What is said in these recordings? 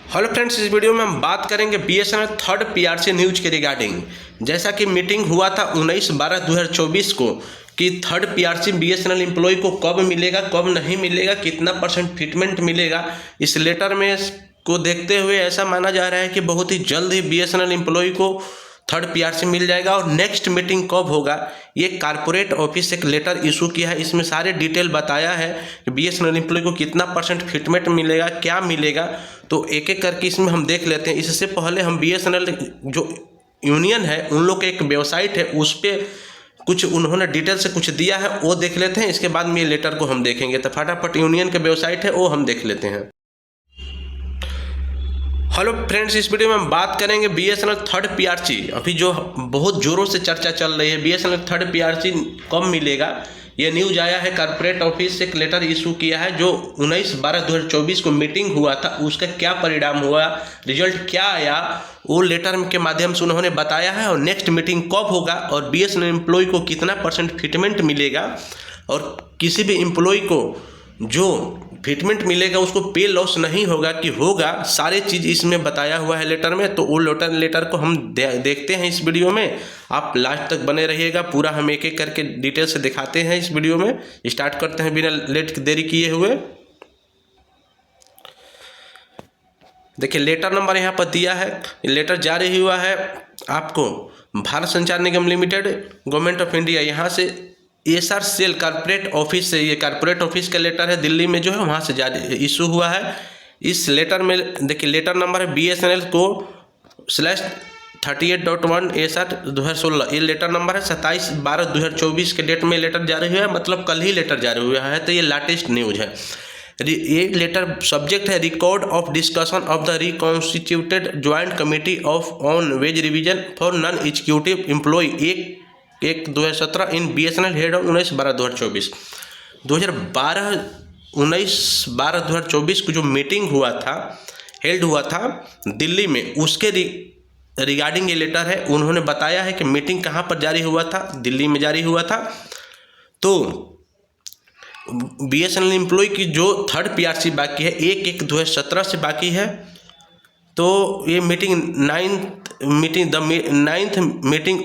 Hello friends, इस video में हम बात करेंगे बीएसएनएल थर्ड पीआरसी न्यूज के रिगार्डिंग। जैसा कि मीटिंग हुआ था 19/12/2024 को कि थर्ड पीआरसी बीएसएनएल एम्प्लॉय को कब मिलेगा, कब नहीं मिलेगा, कितना % फिटमेंट मिलेगा। इस लेटर में को देखते हुए ऐसा माना जा रहा है कि बहुत ही जल्द ही बीएसएनएल एम्प्लॉय को थर्ड पीआरसी मिल जाएगा। और नेक्स्ट मीटिंग कब होगा, ये कारपोरेट ऑफिस से एक लेटर इशू किया है। इसमें सारे डिटेल बताया है कि बीएसएनएल एम्प्लॉय को कितना % फिटमेंट मिलेगा, क्या मिलेगा। तो एक एक करके इसमें हम देख लेते हैं। इससे पहले हम बीएसएनएल जो यूनियन है उन लोग के एक वेबसाइट है, उस पर कुछ उन्होंने डिटेल से कुछ दिया है, वो देख लेते हैं। इसके बाद में ये लेटर को हम देखेंगे। तो फटाफट यूनियन के वेबसाइट है वो हम देख लेते हैं। हेलो फ्रेंड्स, इस वीडियो में हम बात करेंगे बीएसएनएल थर्ड पीआरसी। अभी जो बहुत ज़ोरों से चर्चा चल रही है, बीएसएनएल थर्ड पीआरसी कब मिलेगा। ये न्यूज़ आया है, कॉर्पोरेट ऑफिस से एक लेटर इशू किया है। जो 19/12/2024 को मीटिंग हुआ था उसका क्या परिणाम हुआ, रिजल्ट क्या आया, वो लेटर के माध्यम से उन्होंने बताया है। और नेक्स्ट मीटिंग कब होगा और बीएसएनएल एम्प्लॉय को कितना % फिटमेंट मिलेगा, और किसी भी एम्प्लॉय को जो फिटमेंट मिलेगा उसको पे लॉस नहीं होगा कि होगा, सारे चीज़ इसमें बताया हुआ है लेटर में। तो वो लेटर को हम देखते हैं इस वीडियो में। आप लास्ट तक बने रहिएगा, पूरा हम एक एक करके डिटेल से दिखाते हैं इस वीडियो में। स्टार्ट करते हैं बिना लेट देरी किए हुए। देखिए लेटर नंबर यहाँ पर दिया है। लेटर जारी हुआ है आपको भारत संचार निगम लिमिटेड, गवर्नमेंट ऑफ इंडिया, यहाँ से एसआर सेल कॉर्पोरेट ऑफिस से। ये कॉर्पोरेट ऑफिस का लेटर है, दिल्ली में जो है वहाँ से जारी इशू हुआ है। इस लेटर में देखिए लेटर नंबर है BSNL को /38.1 SR 2016। ये लेटर नंबर है 27/12/2024 के डेट में लेटर जारी हुआ है, मतलब कल ही लेटर जारी हुआ है। तो ये लेटेस्ट न्यूज़ है। ये लेटर सब्जेक्ट है record of discussion of the reconstituted joint committee of on wage revision for non executive employee 1/2017 in BSNL held on 19/12/2024। 19/12/2024 को जो मीटिंग हुआ था, हेल्ड हुआ था दिल्ली में, उसके रिगार्डिंग ये लेटर है। उन्होंने बताया है कि मीटिंग कहाँ पर जारी हुआ था, दिल्ली में जारी हुआ था। तो बीएसएनएल एम्प्लॉय की जो थर्ड पीआरसी बाकी है 1/1/2017 से बाकी है। तो ये ninth meeting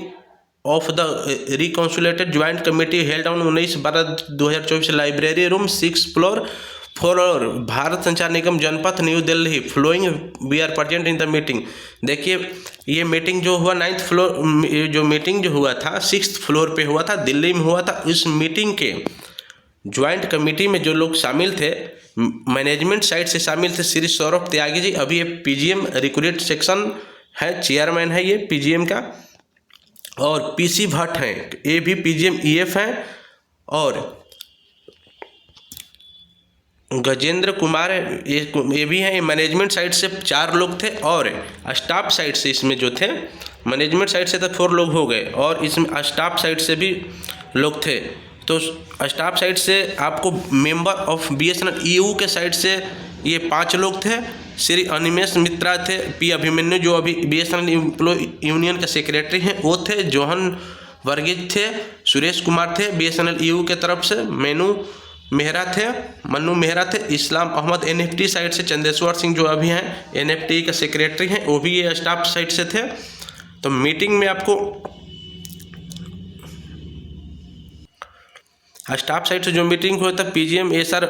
of the reconstituted joint committee held on 19/12/2024 library room 6th floor Bharat Sanchar Nigam Janpath new Delhi following we are present in the meeting. देखिए ये मीटिंग जो हुआ 9th फ्लोर, जो मीटिंग जो हुआ था 6th फ्लोर पे हुआ था, दिल्ली में हुआ था। इस मीटिंग के ज्वाइंट कमेटी में जो लोग शामिल थे, मैनेजमेंट साइड से शामिल थे श्री सौरभ त्यागी जी। अभी ये पीजीएम रिक्रूट सेक्शन है, चेयरमैन है ये पीजीएम का। और पीसी भट्ट हैं, ये भी पीजीएम EF हैं। और गजेंद्र कुमार ये भी हैं। मैनेजमेंट साइड से 4 लोग थे, और स्टाफ साइड से इसमें जो थे, मैनेजमेंट साइड से तो 4 लोग हो गए, और इसमें स्टाफ साइड से भी लोग थे। तो स्टाफ साइड से आपको मेंबर ऑफ बीएसएनएल EU के साइड से ये 5 लोग थे। श्री अनिमेश मित्रा थे, P अभिमन्यु जो अभी बीएसएनएल एम्प्लॉय यूनियन के सेक्रेटरी हैं वो थे, जोहन वर्गीज थे, सुरेश कुमार थे बीएसएनएल EU के तरफ से, मन्नू मेहरा थे, इस्लाम अहमद NFT साइड से, चंदेश्वर सिंह जो अभी हैं NFT के सेक्रेटरी हैं, वो भी ये स्टाफ साइड से थे। तो मीटिंग में आपको स्टाफ साइड से जो मीटिंग हुआ था, PGM SR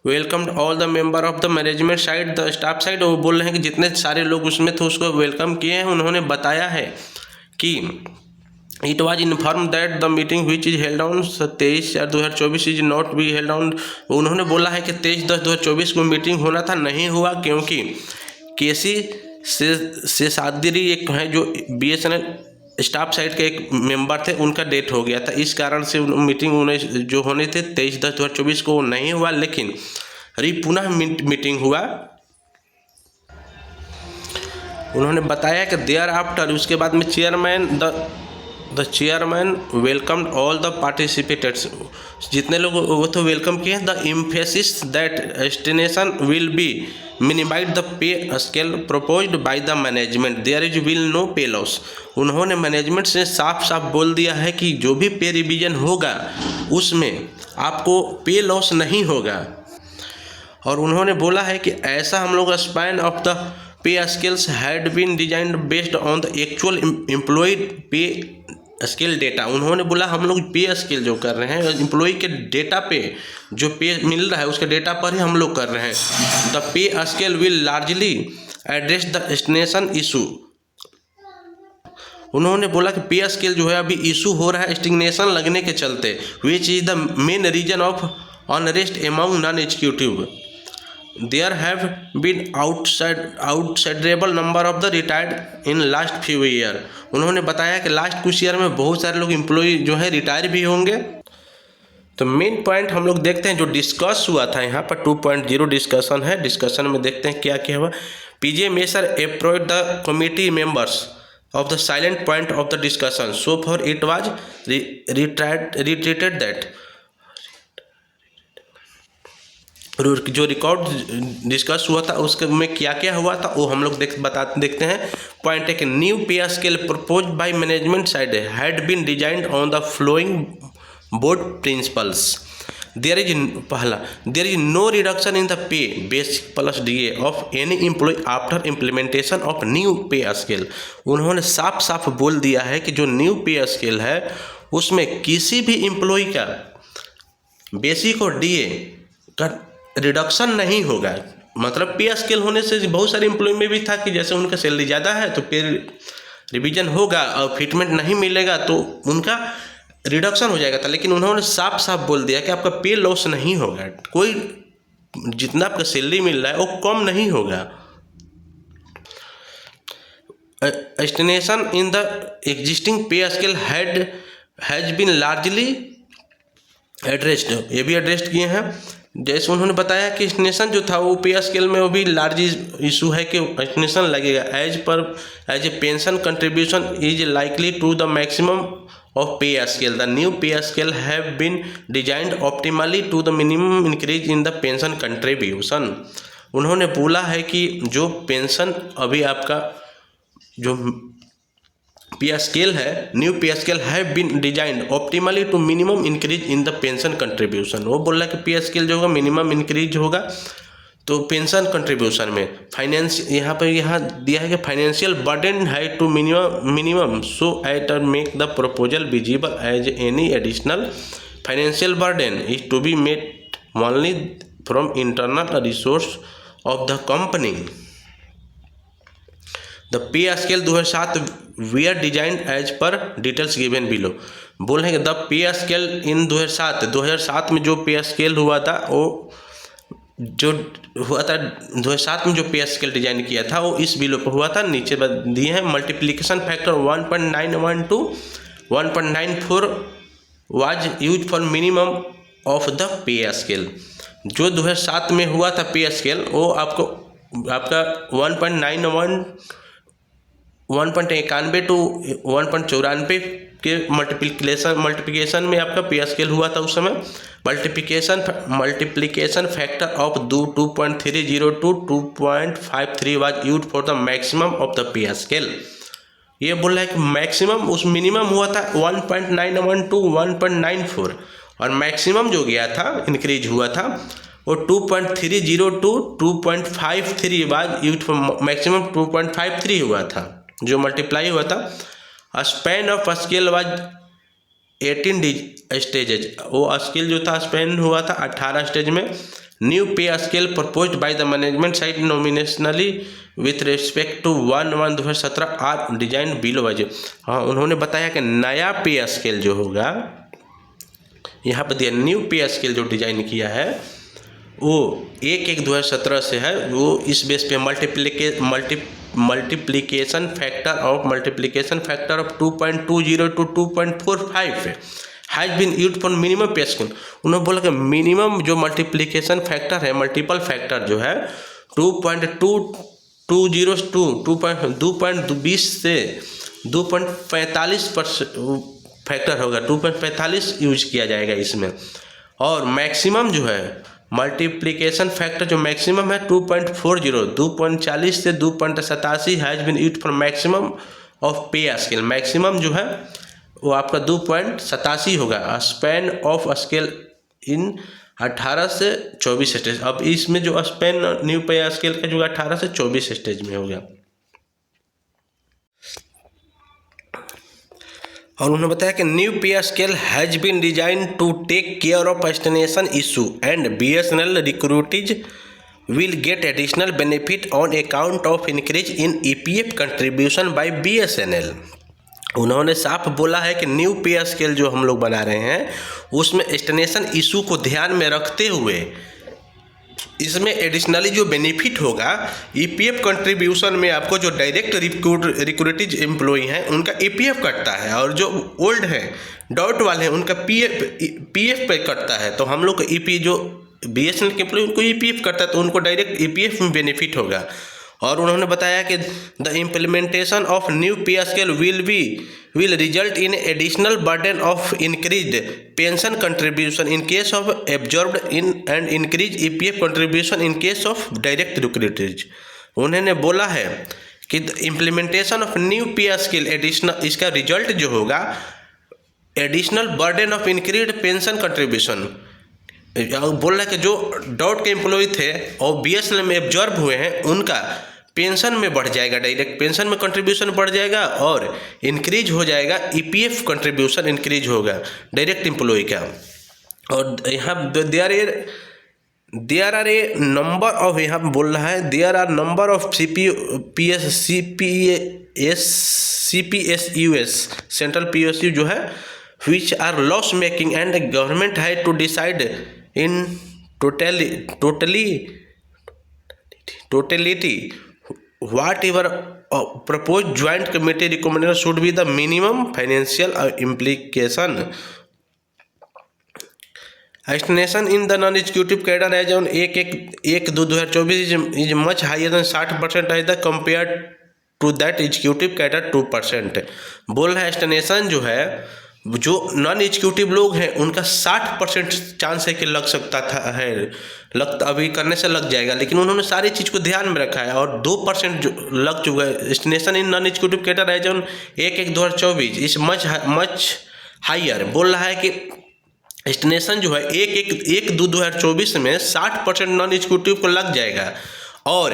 welcomed all the member of the management side the staff side. वो बोल रहे हैं कि जितने सारे लोग उसमें थे उसको वेलकम किए हैं। उन्होंने बताया है कि it was inform that the meeting which is held on 23/4/2024 is not be held on. उन्होंने बोला है कि 23/10/2024 को मीटिंग होना था, नहीं हुआ, क्योंकि केसी शेषाद्री एक हैं जो बीएसएनएल स्टाफ साइड के एक मेंबर थे, उनका डेथ हो गया था। इस कारण से मीटिंग जो होने थे 23/10/2024 को नहीं हुआ, लेकिन पुनः मीटिंग हुआ। उन्होंने बताया कि देयर आफ्टर, उसके बाद में the chairman welcomed all the participators, जितने लोग वो तो वेलकम किए। The emphasis that estimation will be minimize the pay scale proposed by the management, there is will no pay loss. उन्होंने मैनेजमेंट से साफ साफ बोल दिया है कि जो भी पे रिवीजन होगा उसमें आपको पे लॉस नहीं होगा। और उन्होंने बोला है कि ऐसा हम लोग span of the pay scales had been designed based on the actual employee pay scale data. उन्होंने बोला हम लोग पे स्केल जो कर रहे हैं एम्प्लॉय के डेटा पे जो पे मिल रहा है उसके डेटा पर ही हम लोग कर रहे हैं। The pay scale will largely address the estimation issue. उन्होंने बोला कि पे स्केल जो है अभी इशू हो रहा है एस्टिमेशन लगने के चलते, which is the main reason of unrest among non executive. There have been outsizable number of the retired in last few year. उन्होंने बताया कि लास्ट कुछ ईयर में बहुत सारे लोग एम्प्लॉय जो है रिटायर भी होंगे। तो मेन पॉइंट हम लोग देखते हैं जो डिस्कस हुआ था यहाँ पर 2.0 डिस्कशन है। डिस्कशन में देखते हैं क्या क्या हुआ। पीजे मेसर approach the committee members of the silent point of the discussion, so far it was reiterated that जो रिकॉर्ड डिस्कस हुआ था उसके में क्या क्या हुआ था वो हम लोग देखते हैं। पॉइंट है कि new pay scale proposed by management side had been designed on the following broad principles. There is no reduction in the pay basic plus DA of any employee after implementation of new pay scale. उन्होंने साफ साफ बोल दिया है कि जो new pay scale है उसमें किसी भी एम्प्लॉय का बेसिक और डीए का रिडक्शन नहीं होगा। मतलब पे स्केल होने से बहुत सारे एम्प्लॉय में भी था कि जैसे उनका सैलरी ज़्यादा है तो पे रिवीजन होगा और फिटमेंट नहीं मिलेगा तो उनका रिडक्शन हो जाएगा था। लेकिन उन्होंने साफ साफ बोल दिया कि आपका पे लॉस नहीं होगा, कोई जितना आपका सैलरी मिल रहा है वो कम नहीं होगा। Estimation in the existing pay scale has been largely addressed, ये भी एड्रेस्ड किए हैं। जैसे उन्होंने बताया कि एस्टिमेशन जो था वो पे स्केल में वो भी लार्ज इशू है कि एस्टिमेशन लगेगा as a pension contribution is likely to the maximum of pay scale. The new pay scale have been designed optimally to the minimum increase in the pension contribution. उन्होंने बोला है कि जो pension अभी आपका जो पे स्केल है new pay scale have been designed optimally to minimum increase in the pension contribution. वो बोल रहा है कि पे स्केल जो होगा मिनिमम इंक्रीज होगा तो पेंशन कंट्रीब्यूशन में फाइनेंस यहाँ दिया है कि फाइनेंशियल बर्डन है to minimum so at make the proposal visible as any additional financial burden is to be made only from internal resource of the company. The pay scale 2007 we are design as per details given below. बोल रहे हैं कि the pay scale in 2007 में जो पे scale हुआ था वो जो हुआ था 2007 में जो पे स्केल डिजाइन किया था वो इस बिलो पर हुआ था। नीचे दिए हैं multiplication factor 1.912 to 1.94 was use for minimum of the pay scale. जो 2007 में हुआ था पे स्केल वो आपका 1.91 टू 1.94 के मल्टीप्लिकेशन में आपका पे स्केल हुआ था उस समय। Multiplication factor of 2.30 to 2.53 was used for the maximum of the pay scale. ये बोल रहा है कि मैक्सिमम उस मिनिमम हुआ था 1.91 to 1.94 और मैक्सिमम जो गया था इंक्रीज हुआ था वो 2.30 to 2.53 was used for maximum 2.53 हुआ था जो मल्टीप्लाई हुआ था। Span of scale was 18 stages. वो स्केल जो था स्पैन हुआ था 18 स्टेज में। New pay scale proposed by the management side nominationally with respect to 1/1/2017 are design below wise. हाँ, उन्होंने बताया कि नया पे स्केल जो होगा यहाँ पर दिया न्यू पे स्केल जो डिजाइन किया है वो 1/1/2017 से है। वो इस बेस पे multiplication factor of 2.20 to 2.45 has been used for minimum pay scale. उन्होंने बोला कि मिनिमम जो मल्टीप्लिकेशन फैक्टर है मल्टीपल फैक्टर जो है 2.20 से 2.45% फैक्टर होगा, 2.45 यूज किया जाएगा इसमें। और मैक्सिमम जो है मल्टीप्लिकेशन फैक्टर जो मैक्सिमम है 2.40 2.40 से 2.87 has been used for maximum of pay scale. Maximum जो है वो आपका 2.87 होगा। स्पैन ऑफ स्केल इन 18 से 24 स्टेज। अब इसमें जो स्पेन न्यू पे स्केल का जो 18 से 24 स्टेज में हो गया। और उन्होंने बताया कि new pay scale has been design to take care of stagnation issue and BSNL recruitees will get additional benefit on account of increase in EPF contribution by BSNL। उन्होंने साफ बोला है कि न्यू पे स्केल जो हम लोग बना रहे हैं उसमें स्टेग्नेशन इशू को ध्यान में रखते हुए इसमें एडिशनली जो बेनिफिट होगा EPF कंट्रीब्यूशन में आपको जो डायरेक्ट रिक्रूटेड एम्प्लॉई हैं उनका EPF कटता है, और जो ओल्ड हैं डॉट वाले हैं उनका PF पे कटता है। तो हम लोग का EP जो BSNL के एम्प्लॉई उनको EPF करता है तो उनको डायरेक्ट EPF में बेनिफिट होगा। और उन्होंने बताया कि the implementation of new pay scale will result in additional burden of increased pension contribution in case of absorbed in and increased EPF contribution in case of direct recruitage। उन्होंने बोला है कि implementation of new pay scale additional इसका result जो होगा additional burden of increase pension contribution. बोल रहा है कि जो डॉट के एम्प्लॉय थे और BSNL में एब्जॉर्ब हुए हैं उनका पेंशन में बढ़ जाएगा, डायरेक्ट पेंशन में कंट्रीब्यूशन बढ़ जाएगा और इंक्रीज हो जाएगा EPF कंट्रीब्यूशन इंक्रीज होगा डायरेक्ट एम्प्लॉय का। और यहाँ there are a number of, यहाँ बोल रहा है there are number of CPSUs central PSU जो है which are loss making and the government had to decide in totality whatever proposed joint committee recommendation should be the minimum financial implication estimation in the non-executive cadre as on 1/1/2024 is much higher than 60% as the compared to that executive cadre 2%। बोल रहा है estimation जो है जो non executive लोग हैं उनका 60% chance है कि लग सकता था है लगता अभी करने से लग जाएगा, लेकिन उन्होंने सारी चीज़ को ध्यान में रखा है और 2% जो लग चुका है। Estimation in non executive cadre है जो 1/1/2024 इस मच हाइयर। बोल रहा है कि एस्टिमेशन जो है 1/1/2024 में 60% नॉन एग्जीक्यूटिव को लग जाएगा और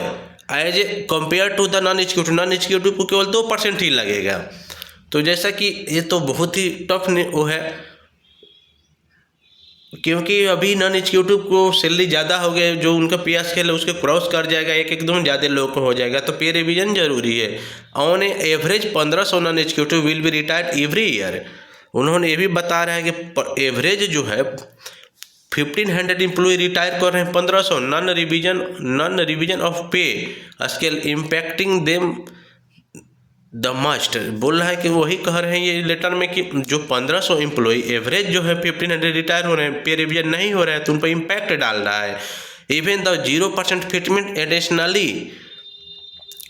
as a compare to the non executive को केवल 2% ही लगेगा। तो जैसा कि ये तो बहुत ही टफ वो है क्योंकि अभी नॉन एग्जीक्यूटिव को सैलरी ज़्यादा हो गया, जो उनका पे स्केल है उसके क्रॉस कर जाएगा, एकदम ज़्यादा लोग को हो जाएगा, तो पे रिवीजन जरूरी है। On average 1500 non executive will be retired every year. उन्होंने ये भी बता रहा है कि एवरेज जो है 1500 एम्प्लॉय रिटायर कर रहे हैं, 1500 non revision of pay scale impacting them the must. बोल रहा है कि वही कह रहे हैं ये लेटर में कि जो 1500 एम्प्लॉय एवरेज जो है 1500 रिटायर हो रहे हैं, पे रिवीजन नहीं हो रहा है तो उन पर इम्पैक्ट डाल रहा है। Even the 0% fitment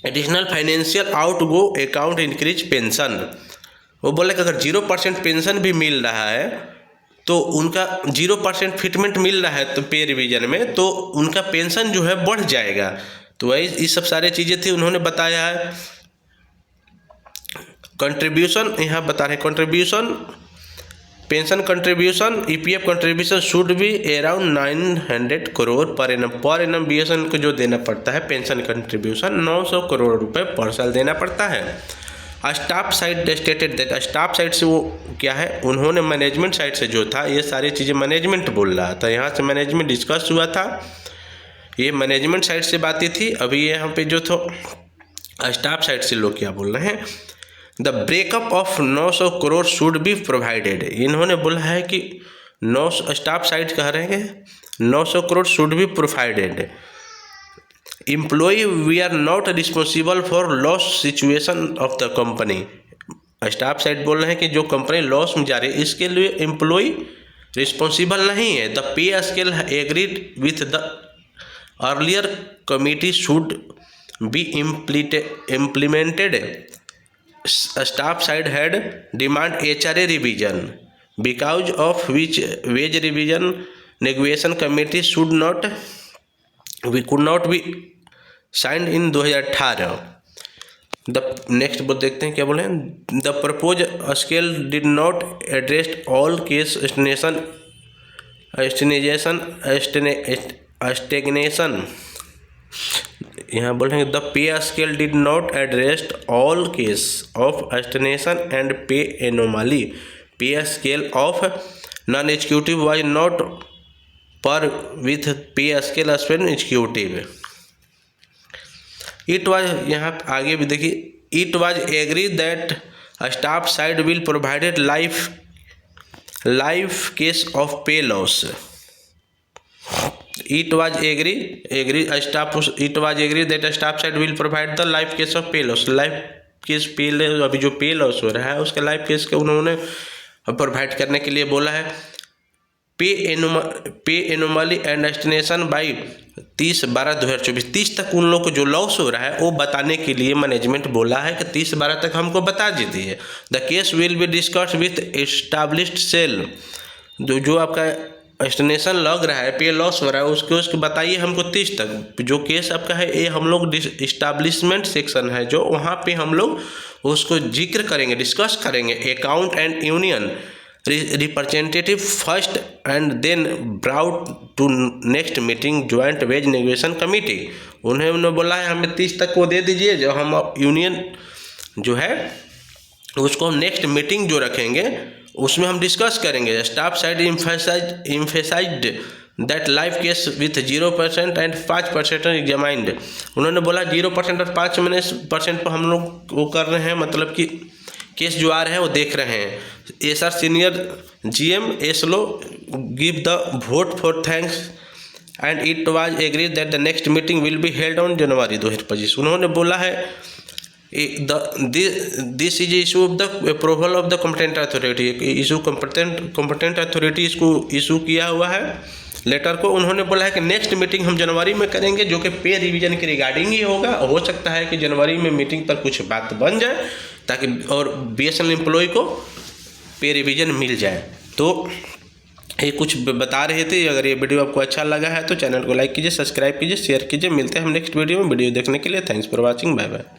additional financial outgo account increase pension. वो बोले कि अगर 0% पेंशन भी मिल रहा है तो उनका 0% फिटमेंट मिल रहा है तो पे रिवीजन में तो उनका पेंशन जो है बढ़ जाएगा। तो वही ये सब सारी चीज़ें थी उन्होंने बताया है। कंट्रीब्यूशन यहाँ बता रहे हैं, contribution pension contribution EPF contribution should be around 900 crore per annum BSNL को जो देना पड़ता है पेंशन कंट्रीब्यूशन 900 करोड़ रुपए पर साल देना पड़ता है। Staff side stated that, staff side से वो क्या है उन्होंने मैनेजमेंट साइड से जो था ये सारी चीज़ें मैनेजमेंट बोल रहा था, यहाँ से मैनेजमेंट डिस्कस हुआ था, ये मैनेजमेंट साइड से बातें थी। अभी यहाँ पे जो तो स्टाफ साइड से लोग क्या बोल रहे हैं, the breakup of 900 crore should be provided. इन्होंने बोला है कि 900 स्टाफ साइड कह रहे हैं 900 crore should be provided. Employee we are not responsible for loss situation of the company. Staff side बोल रहे हैं कि जो कंपनी लॉस में जा रही है इसके लिए एम्प्लॉय रिस्पॉन्सिबल नहीं है। The pay scale agreed with the earlier committee should be implemented. Staff side had demand HRA revision because of which ways revision negotiation committee could not be signed in 2018। The next book देखते हैं क्या बोले हैं, the propose scale did not address all case estimation stagnation, यहाँ बोल रहे हैं the pay scale did not address all case of stagnation and पे एनोमली। पे scale of non executive was not par with pay scale span executive. It was, यहाँ आगे भी देखिए, it was agree that staff side will provided life case of pay loss. It was agree that staff side will provide the life case of pay loss। Life case पे अभी जो पे loss हो रहा है उसका लाइफ केस के उन्होंने प्रोवाइड करने के लिए बोला है। पे एनोमली एंड एस्टिमेशन बाई 30/12/2024, 30 तक उन लोग को जो लॉस हो रहा है वो बताने के लिए मैनेजमेंट बोला है कि 30/12 तक हमको बता दीजिए। The case will be discuss with established cell. जो आपका एस्टिमेशन लग रहा है, पे लॉस हो रहा है, उसको बताइए हमको 30 तक। जो केस आपका है ये हम लोग इस्टाब्लिशमेंट सेक्शन है जो वहाँ पे हम लोग उसको जिक्र करेंगे, डिस्कस करेंगे। Account and union representative first and then brought to next meeting joint wage negotiation committee. उन्होंने बोला है हमें 30 तक को दे दीजिए, जो हम यूनियन जो है उसको हम नेक्स्ट मीटिंग जो रखेंगे उसमें हम डिस्कस करेंगे। Staff side emphasised that life case with 0% and 5% examined. उन्होंने बोला 0% और 5% पर हम लोग वो कर रहे हैं, मतलब कि केस जो आ रहे हैं वो देख रहे हैं। एसआर सीनियर जीएम एसलो give the vote for thanks and it was agree that the next meeting will be held on January 2025। उन्होंने बोला है this is issue of the approval of the competent authority. Issue competent authority इसको issue किया हुआ है letter को। उन्होंने बोला है कि नेक्स्ट मीटिंग हम जनवरी में करेंगे जो कि पे रिवीजन के रिगार्डिंग ही होगा। हो सकता है कि जनवरी में मीटिंग पर कुछ बात बन जाए ताकि और बीएसएनएल एम्प्लॉय को पे रिवीजन मिल जाए। तो ये कुछ बता रहे थे। अगर ये वीडियो आपको अच्छा लगा है तो चैनल को लाइक कीजिए, सब्सक्राइब कीजिए, शेयर कीजिए। मिलते हैं हम नेक्स्ट वीडियो में। वीडियो देखने के लिए thanks for watching, bye bye.